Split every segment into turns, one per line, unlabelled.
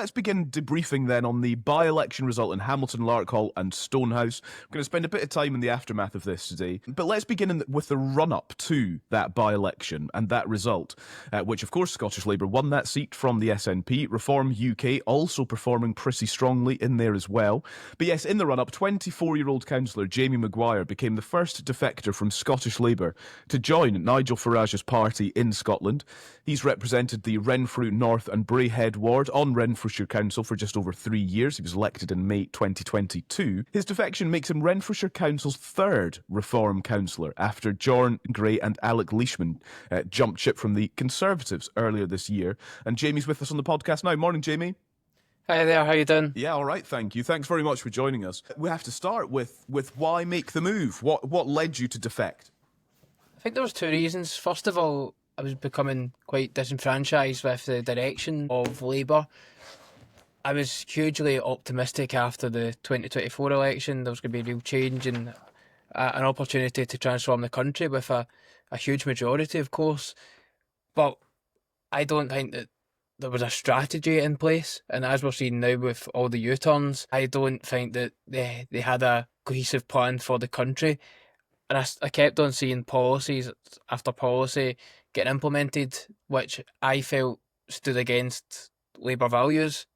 let's begin debriefing then on the by-election result in Hamilton, Larkhall and Stonehouse. We're going to spend a bit of time in the aftermath of this today, but let's begin with the run-up to that by-election and that result, which of course Scottish Labour won that seat from the SNP. Reform UK also performing pretty strongly in there as well. But yes, in the run-up, 24-year-old Councillor Jamie McGuire became the first defector from Scottish Labour to join Nigel Farage's party in Scotland. He's represented the Renfrew North and Braehead ward on Renfrewshire Council for just over 3 years. He was elected in May 2022. His defection makes him Renfrewshire Council's third Reform councillor after John Gray and Alec Leishman jumped ship from the Conservatives earlier this year. And Jamie's with us on the podcast now. Morning, Jamie.
Hi there, how you doing?
Yeah, all right, thank you. Thanks very much for joining us. We have to start with why make the move? What led you to defect?
I think there was two reasons. First of all, I was becoming quite disenfranchised with the direction of Labour. I was hugely optimistic after the 2024 election. There was going to be real change and an opportunity to transform the country with a huge majority, of course. But I don't think that there was a strategy in place. And as we're seeing now with all the U-turns, I don't think that they had a cohesive plan for the country. And I kept on seeing policies after policy getting implemented, which I felt stood against Labour values,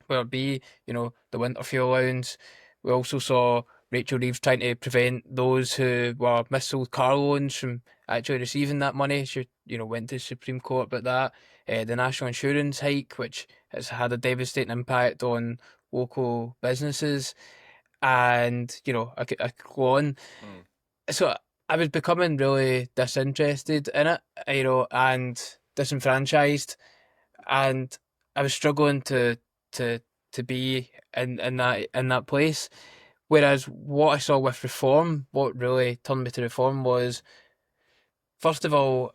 whether it be, the winter fuel allowance. We also saw Rachel Reeves trying to prevent those who were missold car loans from actually receiving that money. She, went to the Supreme Court about that. The national insurance hike, which has had a devastating impact on local businesses. And, I could go on. So I was becoming really disinterested in it, and disenfranchised, and I was struggling to be in that place. Whereas what I saw with Reform, what really turned me to Reform was, first of all,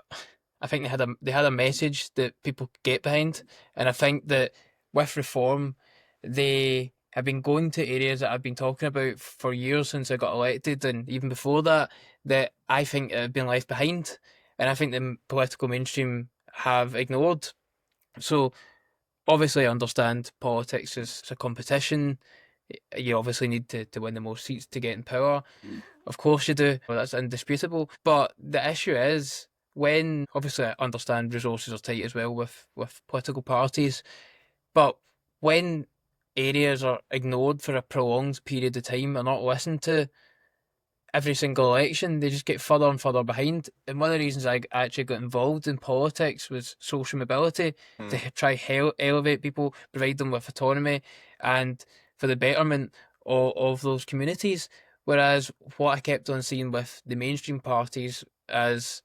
I think they had a message that people could get behind, and I think that with Reform, they have been going to areas that I've been talking about for years since I got elected, and even before that I think have been left behind, and I think the political mainstream have ignored. So obviously I understand politics is a competition. You obviously need to win the most seats to get in power. Of course you do. Well, that's indisputable. But the issue is, when, obviously I understand resources are tight as well with political parties, but when areas are ignored for a prolonged period of time or not listened to every single election, they just get further and further behind. And one of the reasons I actually got involved in politics was social mobility, to try elevate people, provide them with autonomy and for the betterment of those communities. Whereas what I kept on seeing with the mainstream parties as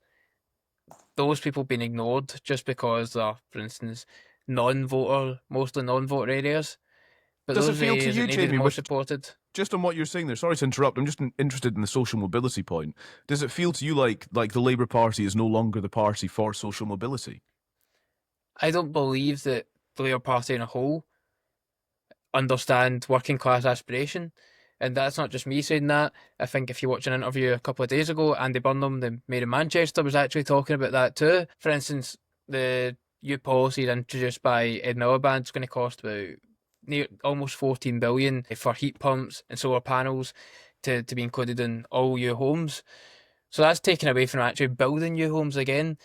those people being ignored just because they're, for instance, mostly non-voter areas. But
does
those
it feel to
areas
you,
that needed
Jamie,
more supported.
Just on what you're saying there, sorry to interrupt, I'm just interested in the social mobility point. Does it feel to you like the Labour Party is no longer the party for social mobility?
I don't believe that the Labour Party in a whole understand working class aspiration. And that's not just me saying that. I think if you watch an interview a couple of days ago, Andy Burnham, the Mayor of Manchester, was actually talking about that too. For instance, the new policy introduced by Ed Miliband is going to cost about almost 14 billion for heat pumps and solar panels to be included in all new homes. So that's taken away from actually building new homes again.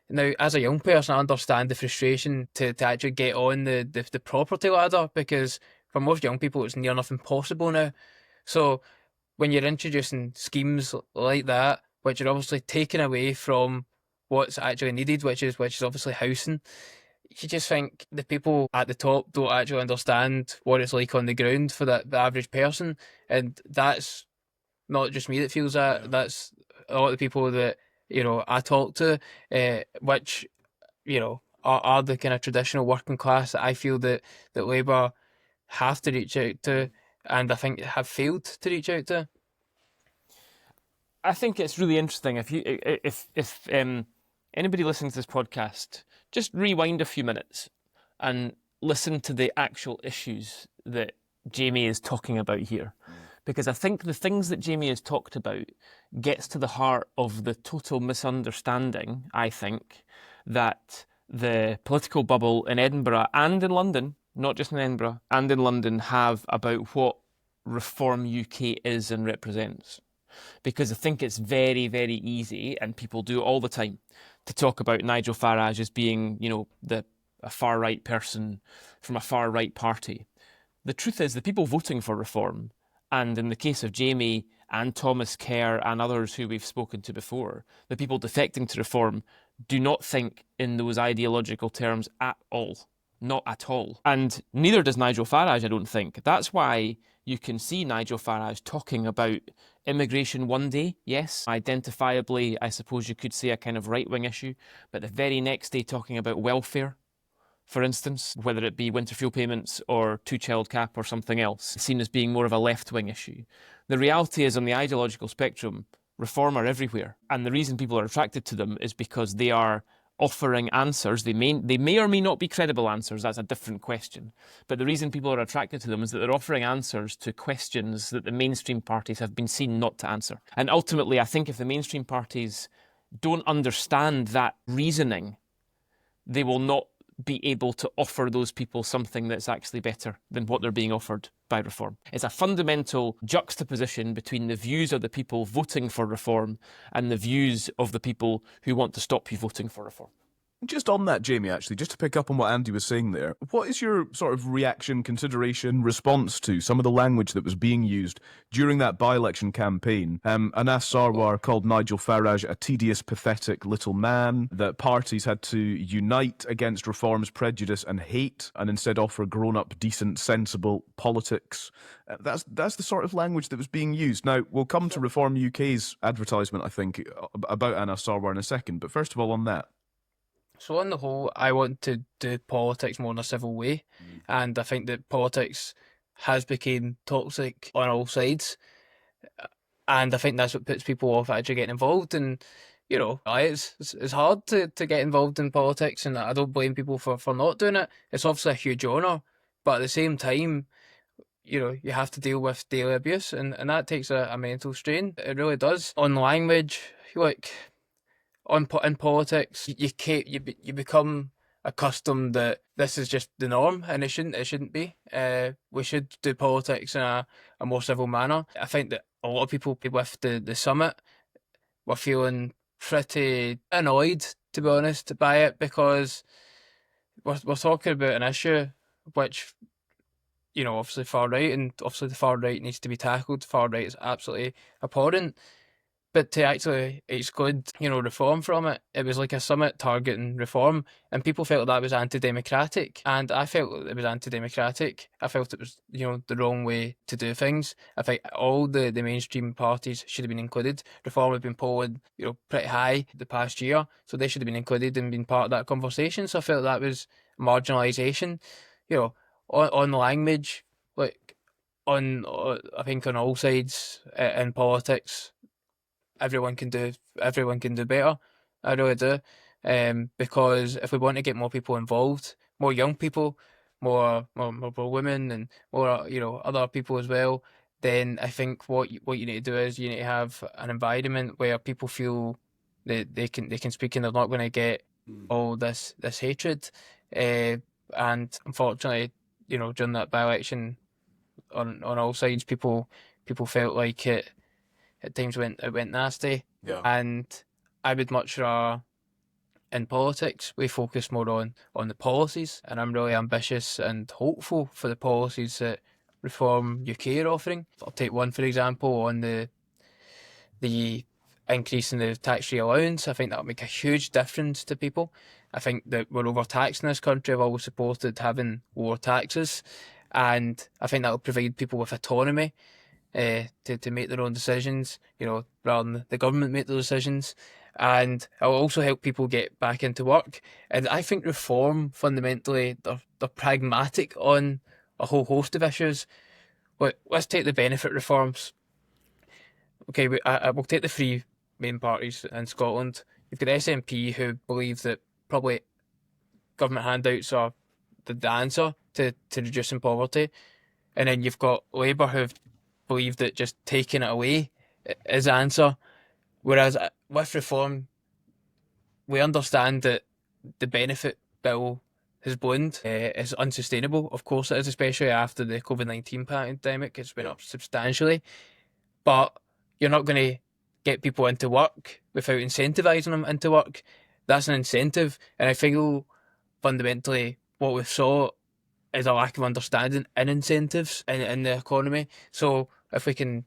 Now, as a young person, I understand the frustration to actually get on the property ladder, because for most young people, it's near enough impossible now. So when you're introducing schemes like that, which are obviously taken away from what's actually needed, which is obviously housing, you just think the people at the top don't actually understand what it's like on the ground for the average person. And that's not just me that feels that. That's a lot of the people that, I talk to, which, are the kind of traditional working class that I feel that Labour have to reach out to, and I think have failed to reach out to.
I think it's really interesting. If anybody listening to this podcast, just rewind a few minutes and listen to the actual issues that Jamie is talking about here. Because I think the things that Jamie has talked about gets to the heart of the total misunderstanding, I think, that the political bubble in Edinburgh and in London, not just in Edinburgh, and in London have about what Reform UK is and represents. Because I think it's very, very easy, and people do it all the time, to talk about Nigel Farage as being, a far-right person from a far-right party. The truth is, the people voting for Reform, and in the case of Jamie and Thomas Kerr and others who we've spoken to before, the people defecting to Reform do not think in those ideological terms at all. Not at all. And neither does Nigel Farage, I don't think. That's why you can see Nigel Farage talking about immigration one day, yes, identifiably, I suppose you could say a kind of right-wing issue, but the very next day talking about welfare, for instance, whether it be winter fuel payments or two-child cap or something else, seen as being more of a left-wing issue. The reality is, on the ideological spectrum, Reform are everywhere. And the reason people are attracted to them is because they are offering answers. They may or may not be credible answers, that's a different question. But the reason people are attracted to them is that they're offering answers to questions that the mainstream parties have been seen not to answer. And ultimately, I think if the mainstream parties don't understand that reasoning, they will not be able to offer those people something that's actually better than what they're being offered by Reform. It's a fundamental juxtaposition between the views of the people voting for Reform and the views of the people who want to stop you voting for Reform.
Just on that, Jamie, actually, just to pick up on what Andy was saying there, what is your sort of reaction, consideration, response to some of the language that was being used during that by-election campaign? Anas Sarwar called Nigel Farage a tedious, pathetic little man, that parties had to unite against Reform's prejudice and hate, and instead offer grown-up, decent, sensible politics. That's the sort of language that was being used. Now, we'll come to Reform UK's advertisement, I think, about Anas Sarwar in a second, but first of all on that.
So on the whole, I want to do politics more in a civil way, and I think that politics has become toxic on all sides, and I think that's what puts people off actually getting involved. And it's hard to get involved in politics, and I don't blame people for not doing it. It's obviously a huge honour, but at the same time, you have to deal with daily abuse, and that takes a mental strain. It really does. On language, in politics, you become accustomed that this is just the norm, and it shouldn't be. We should do politics in a more civil manner. I think that a lot of people with the summit were feeling pretty annoyed, to be honest, by it, because we're talking about an issue which, obviously far right, and obviously the far right needs to be tackled. The far right is absolutely abhorrent. But to actually exclude, Reform from it, it was like a summit targeting Reform, and people felt that was anti-democratic, and I felt it was anti-democratic. I felt it was, the wrong way to do things. I think all the mainstream parties should have been included. Reform have been polling, pretty high the past year, so they should have been included and been part of that conversation. So I felt that was marginalisation. On language, I think on all sides in politics, everyone can do better. I really do, because if we want to get more people involved, more young people, more women, and more other people as well, then I think what you need to do is you need to have an environment where people feel that they can speak, and they're not going to get all this hatred. And unfortunately, during that by-election, on all sides, people felt like it. At times it went nasty, and I would much rather, in politics, we focus more on the policies, and I'm really ambitious and hopeful for the policies that Reform UK are offering. I'll take one for example on the increase in the tax-free allowance. I think that will make a huge difference to people. I think that we're overtaxed in this country. I've always supported having lower taxes, and I think that will provide people with autonomy to make their own decisions, rather than the government make the decisions. And it will also help people get back into work. And I think Reform, fundamentally, they're pragmatic on a whole host of issues. Let's take the benefit reforms. Okay, we'll take the three main parties in Scotland. You've got SNP, who believe that probably government handouts are the answer to reducing poverty. And then you've got Labour, who believe that just taking it away is the answer. Whereas with Reform, we understand that the benefit bill has ballooned is unsustainable. Of course it is, especially after the COVID-19 pandemic. It's went up substantially. But you're not going to get people into work without incentivising them into work. That's an incentive. And I feel fundamentally what we saw is a lack of understanding in incentives in the economy. So if we can,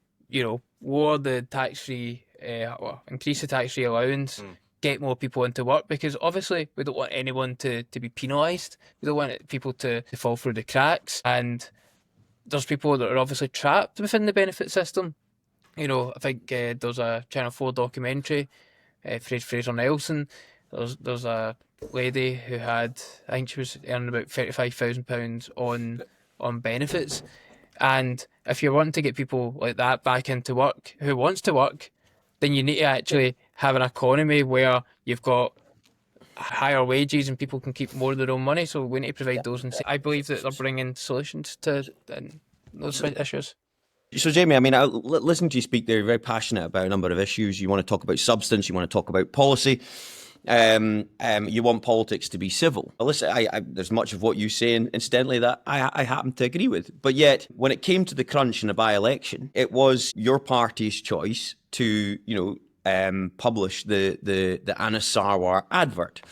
lower the tax-free, increase the tax-free allowance, get more people into work, because obviously we don't want anyone to be penalised. We don't want people to fall through the cracks. And there's people that are obviously trapped within the benefit system. I think there's a Channel 4 documentary, Fraser Nelson. There's a lady who had, I think she was earning about £35,000 on benefits. And if you're wanting to get people like that back into work, who wants to work, then you need to actually have an economy where you've got higher wages and people can keep more of their own money. So we need to provide those. And I believe that they're bringing solutions to those issues.
So, Jamie, I mean, listening to you speak there, you're very passionate about a number of issues. You want to talk about substance, you want to talk about policy. You want politics to be civil. Well, listen, there's much of what you say, incidentally, that I happen to agree with. But yet, when it came to the crunch in a by-election, it was your party's choice to, publish the Anna Sarwar advert.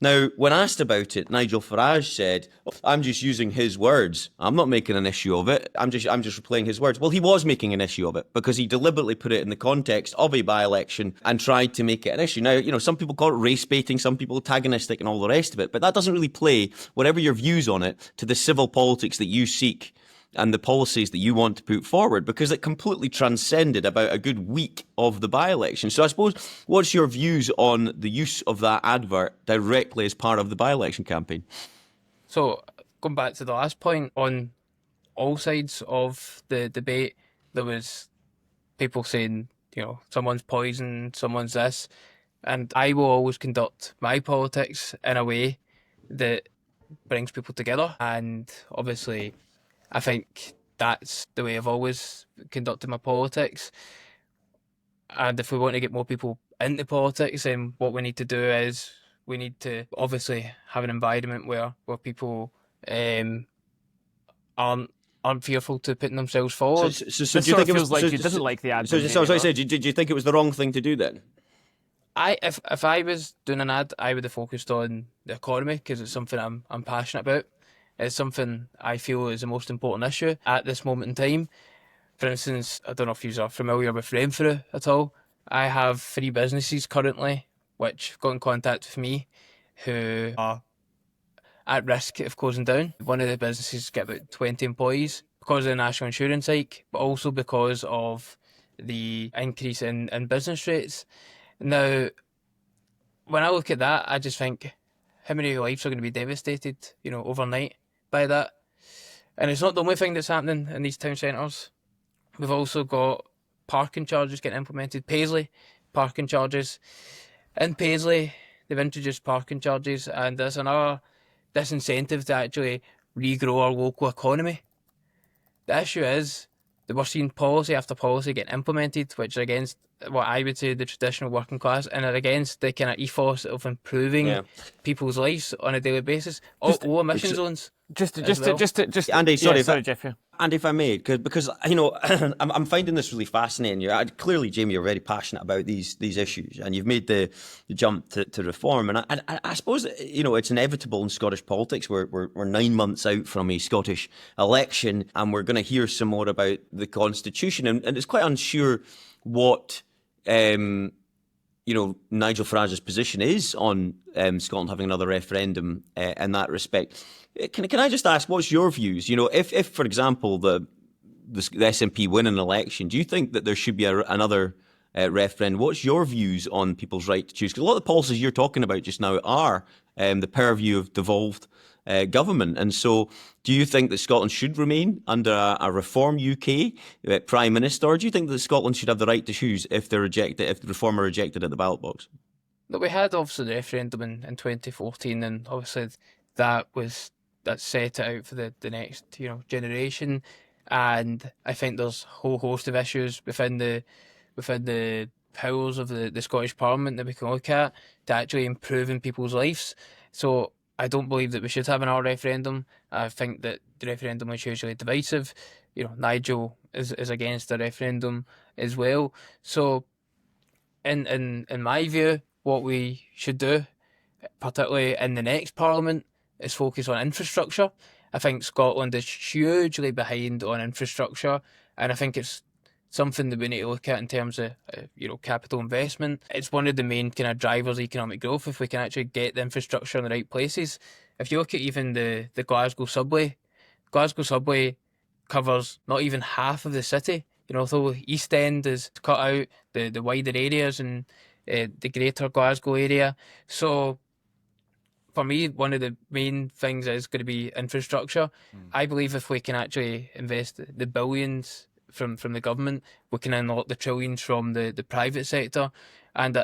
Now, when asked about it, Nigel Farage said, "I'm just using his words. I'm not making an issue of it. I'm just replaying his words." Well, he was making an issue of it because he deliberately put it in the context of a by-election and tried to make it an issue. Now, some people call it race baiting, some people antagonistic and all the rest of it, but that doesn't really play, whatever your views on it, to the civil politics that you seek and the policies that you want to put forward, because it completely transcended about a good week of the by-election. So I suppose, what's your views on the use of that advert directly as part of the by-election campaign?
So, going back to the last point, on all sides of the debate, there was people saying, someone's poison, someone's this, and I will always conduct my politics in a way that brings people together, and obviously I think that's the way I've always conducted my politics. And if we want to get more people into politics, then what we need to do is we need to obviously have an environment where people aren't fearful to putting themselves forward.
So do you think it was
like you didn't like the ad?
So I said, did you think it was the wrong thing to do then?
If I was doing an ad, I would have focused on the economy, because it's something I'm passionate about. It's something I feel is the most important issue at this moment in time. For instance, I don't know if you are familiar with Renfrew at all. I have 3 businesses currently which got in contact with me who are at risk of closing down. One of the businesses got about 20 employees because of the national insurance hike, but also because of the increase in business rates. Now, when I look at that, I just think, how many lives are going to be devastated, overnight by that? And it's not the only thing that's happening in these town centres. We've also got parking charges getting implemented. Paisley, parking charges. In Paisley, they've introduced parking charges, and there's another disincentive to actually regrow our local economy. The issue is that we're seeing policy after policy getting implemented, which are against what I would say the traditional working class, and are against the kind of ethos of improving people's lives on a daily basis. Low emission zones.
Just
Andy, sorry,
Geoff. Yeah.
And if I may, because I'm finding this really fascinating. Clearly, Jamie, you're very passionate about these issues, and you've made the jump to reform. And I suppose it's inevitable in Scottish politics. We're 9 months out from a Scottish election, and we're going to hear some more about the Constitution, and it's quite unsure what Nigel Farage's position is on Scotland having another referendum in that respect. Can I just ask, what's your views? If for example, the SNP win an election, do you think that there should be another referendum? What's your views on people's right to choose? Because a lot of the policies you're talking about just now are the purview of devolved government. And so do you think that Scotland should remain under a Reform UK Prime Minister, or do you think that Scotland should have the right to choose if they're rejected, if the Reform are rejected at the ballot box?
Look, we had obviously the referendum in 2014, and obviously that set it out for the next generation. And I think there's a whole host of issues within the powers of the Scottish Parliament that we can look at to actually improving people's lives. So I don't believe that we should have another referendum. I think that the referendum is hugely divisive. Nigel is against the referendum as well. So, in my view, what we should do, particularly in the next Parliament, is focus on infrastructure. I think Scotland is hugely behind on infrastructure, and I think it's something that we need to look at in terms of capital investment. It's one of the main kind of drivers of economic growth if we can actually get the infrastructure in the right places. If you look at even the Glasgow subway covers not even half of the city. Although East End is cut out, the wider areas and the greater Glasgow area. So for me, one of the main things is going to be infrastructure. I believe if we can actually invest the billions from the government, we can unlock the trillions from the private sector. And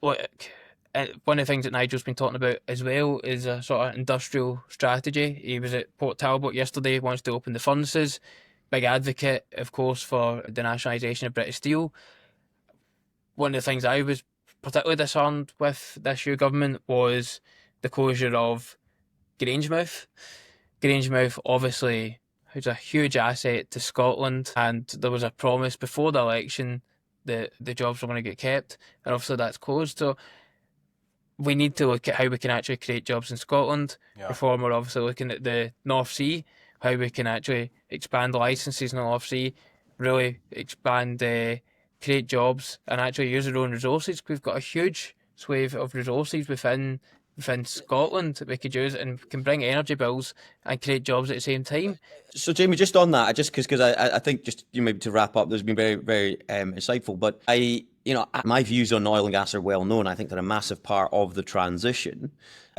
one of the things that Nigel's been talking about as well is a sort of industrial strategy. He was at Port Talbot yesterday, wants to open the furnaces. Big advocate, of course, for the nationalisation of British Steel. One of the things I was particularly disarmed with this new government was the closure of Grangemouth. Grangemouth obviously is a huge asset to Scotland, and there was a promise before the election that the jobs were going to get kept, and obviously that's closed. So we need to look at how we can actually create jobs in Scotland. Reform, we're obviously looking at the North Sea, how we can actually expand licences in the North Sea, really expand, create jobs and actually use our own resources. We've got a huge swathe of resources within Scotland that we could use and can bring energy bills and create jobs at the same time.
So, Jamie, just on that, just because I think just maybe to wrap up, there's been very, very insightful. But my views on oil and gas are well known. I think they're a massive part of the transition.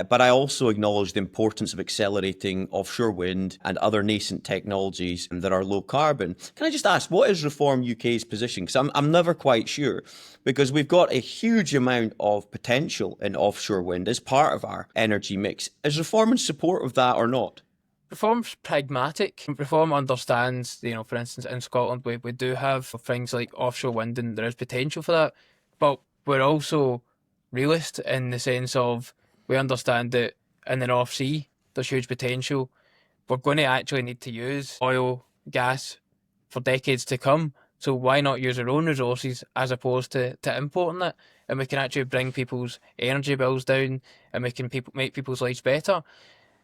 But I also acknowledge the importance of accelerating offshore wind and other nascent technologies that are low carbon. Can I just ask, what is Reform UK's position? Because I'm never quite sure, because we've got a huge amount of potential in offshore wind as part of our energy mix. Is Reform in support of that or not?
Reform's pragmatic. Reform understands, for instance, in Scotland, we do have things like offshore wind and there is potential for that. But we're also realist in the sense of we understand that in the North Sea, there's huge potential. We're going to actually need to use oil, gas for decades to come. So why not use our own resources as opposed to importing it? And we can actually bring people's energy bills down and we can make people's lives better.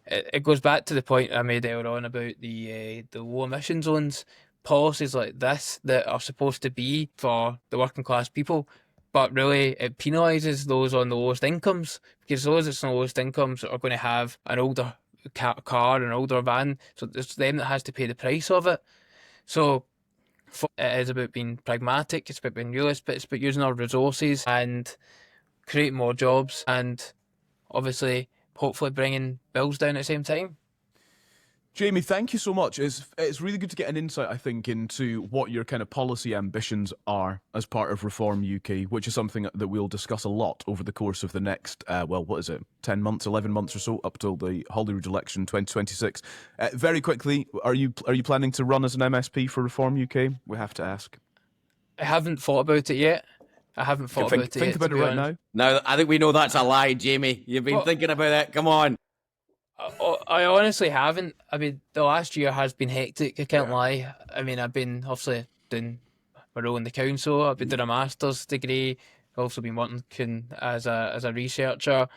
It goes back to the point I made earlier on about the low emission zones, policies like this that are supposed to be for the working class people, but really it penalises those on the lowest incomes, because those on the lowest incomes are going to have an older car, an older van, so it's them that has to pay the price of it. So it is about being pragmatic, it's about being realist, but it's about using our resources and creating more jobs and obviously hopefully bringing bills down at the same time.
Jamie, thank you so much. It's really good to get an insight, I think, into what your kind of policy ambitions are as part of Reform UK, which is something that we'll discuss a lot over the course of the next, 10 months, 11 months or so, up till the Holyrood election 2026. Very quickly, are you planning to run as an MSP for Reform UK? We have to ask.
I haven't thought about it yet.
Think about it right now.
No, I think we know that's a lie, Jamie. You've been thinking about it. Come on.
I honestly haven't. I mean, the last year has been hectic, I can't lie. I mean, I've been obviously doing my role in the council. I've been doing a master's degree. I've also been working as a researcher.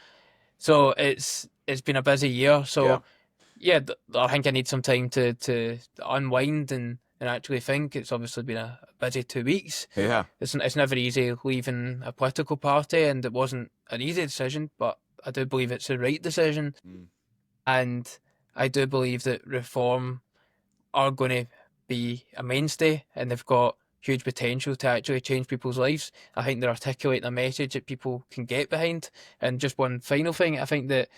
So it's been a busy year. So yeah, I think I need some time to unwind and actually think. It's obviously been a busy 2 weeks.
Yeah.
It's never easy leaving a political party, and it wasn't an easy decision, but I do believe it's the right decision. And I do believe that Reform are going to be a mainstay and they've got huge potential to actually change people's lives. I think they're articulating a message that people can get behind. And just one final thing, I think that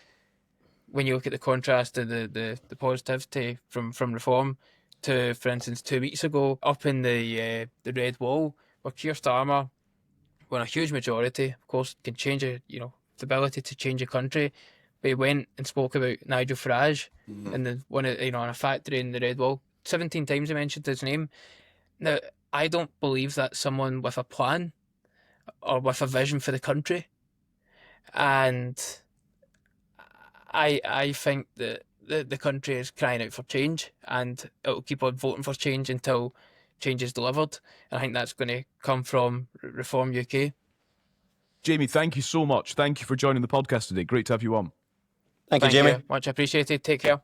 when you look at the contrast to the positivity from Reform to, for instance, 2 weeks ago, up in the Red Wall, where Keir Starmer won a huge majority, of course, can change the ability to change a country. But he went and spoke about Nigel Farage and in a factory in the Red Wall. 17 times he mentioned his name. Now, I don't believe that's someone with a plan or with a vision for the country. And I think that the country is crying out for change, and it'll keep on voting for change until change is delivered. And I think that's going to come from Reform UK.
Jamie, thank you so much. Thank you for joining the podcast today. Great to have you on.
Thank you, Jamie.
Much appreciated. Take care.